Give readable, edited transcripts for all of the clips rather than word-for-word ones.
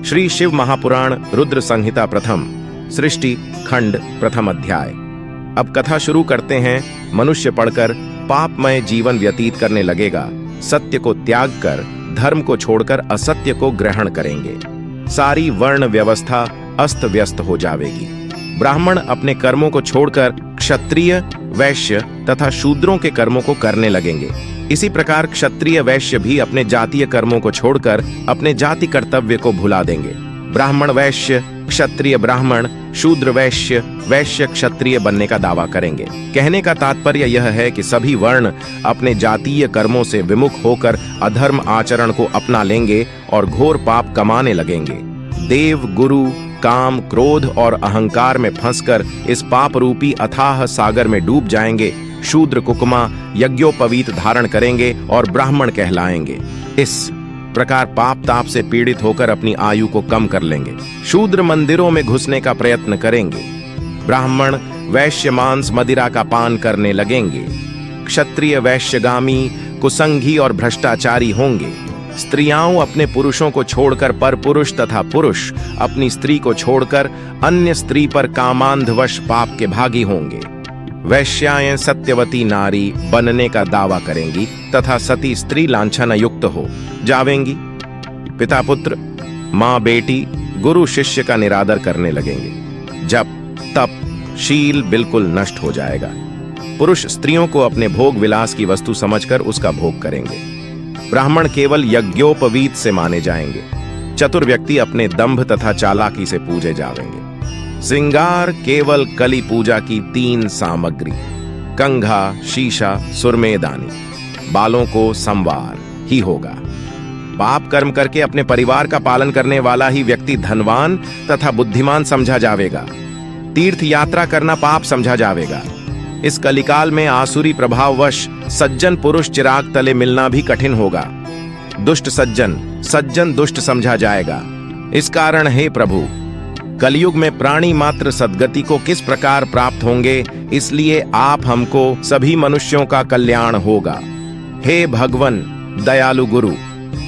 श्री शिव महापुराण रुद्र संहिता प्रथम सृष्टि खंड प्रथम अध्याय। अब कथा शुरू करते हैं। मनुष्य पढ़कर पापमय जीवन व्यतीत करने लगेगा, सत्य को त्याग कर धर्म को छोड़कर असत्य को ग्रहण करेंगे। सारी वर्ण व्यवस्था अस्त व्यस्त हो जाएगी। ब्राह्मण अपने कर्मों को छोड़कर क्षत्रिय, वैश्य तथा शूद्रों के कर्मों को करने लगेंगे। इसी प्रकार क्षत्रिय वैश्य भी अपने जातीय कर्मों को छोड़कर अपने जाति कर्तव्य को भुला देंगे। ब्राह्मण वैश्य, क्षत्रिय ब्राह्मण, शूद्र वैश्य, वैश्य क्षत्रिय बनने का दावा करेंगे। कहने का तात्पर्य यह है कि सभी वर्ण अपने जातीय कर्मों से विमुख होकर अधर्म आचरण को अपना लेंगे और घोर पाप कमाने लगेंगे। देव, गुरु, काम, क्रोध और अहंकार में फंसकर इस पाप रूपी अथाह सागर में डूब जाएंगे। शूद्र कुकुमा यज्ञोपवीत धारण करेंगे और ब्राह्मण कहलाएंगे। इस प्रकार पाप ताप से पीड़ित होकर अपनी आयु को कम कर लेंगे। शूद्र मंदिरों में घुसने का प्रयत्न करेंगे। ब्राह्मण वैश्य मांस मदिरा का पान करने लगेंगे। क्षत्रिय वैश्यगामी, कुसंगी और भ्रष्टाचारी होंगे। स्त्रियां अपने पुरुषों को छोड़कर पर पुरुष तथा पुरुष अपनी स्त्री को छोड़कर अन्य स्त्री पर कामांधवश पाप के भागी होंगे। वैश्याएं सत्यवती नारी बनने का दावा करेंगी तथा सती स्त्री लांछन युक्त हो जावेंगी। पिता पुत्र, माँ बेटी, गुरु शिष्य का निरादर करने लगेंगे। जप तप शील बिल्कुल नष्ट हो जाएगा। पुरुष स्त्रियों को अपने भोग विलास की वस्तु समझकर उसका भोग करेंगे। ब्राह्मण केवल यज्ञोपवीत से माने जाएंगे। चतुर व्यक्ति अपने दंभ तथा चालाकी से पूजे जावेंगे। श्रृंगार केवल कली पूजा की 3 सामग्री, कंघा, शीशा, सुरमेदानी, बालों को संवार ही होगा। पाप कर्म करके अपने परिवार का पालन करने वाला ही व्यक्ति धनवान तथा बुद्धिमान समझा जावेगा। तीर्थ यात्रा करना पाप समझा जावेगा। इस कलिकाल में आसुरी प्रभाववश सज्जन पुरुष चिराग तले मिलना भी कठिन होगा। दुष्ट सज्जन, सज्जन दुष्ट समझा जाएगा। इस कारण हे प्रभु, कलयुग में प्राणी मात्र सद्गति को किस प्रकार प्राप्त होंगे, इसलिए आप हमको सभी मनुष्यों का कल्याण होगा। हे भगवन दयालु गुरु,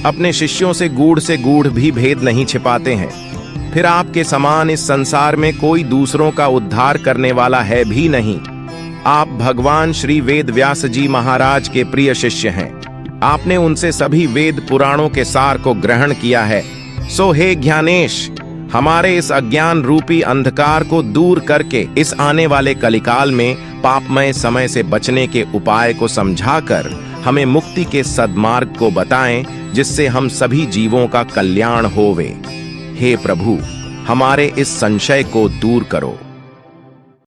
अपने शिष्यों से गूढ़ भी भेद नहीं छिपाते हैं। फिर आपके समान इस संसार में कोई दूसरों का उद्धार करने वाला है भी नहीं। आप भगवान श्री वेद व्यास जी महाराज के प्रिय शिष्य हैं। आपने उनसे सभी वेद पुराणों के सार को ग्रहण किया है। सो हे ज्ञानेश, हमारे इस अज्ञान रूपी अंधकार को दूर करके इस आने वाले कलिकाल में पापमय समय से बचने के उपाय को समझाकर हमें मुक्ति के सद्मार्ग को बताएं, जिससे हम सभी जीवों का कल्याण होवे। हे प्रभु, हमारे इस संशय को दूर करो।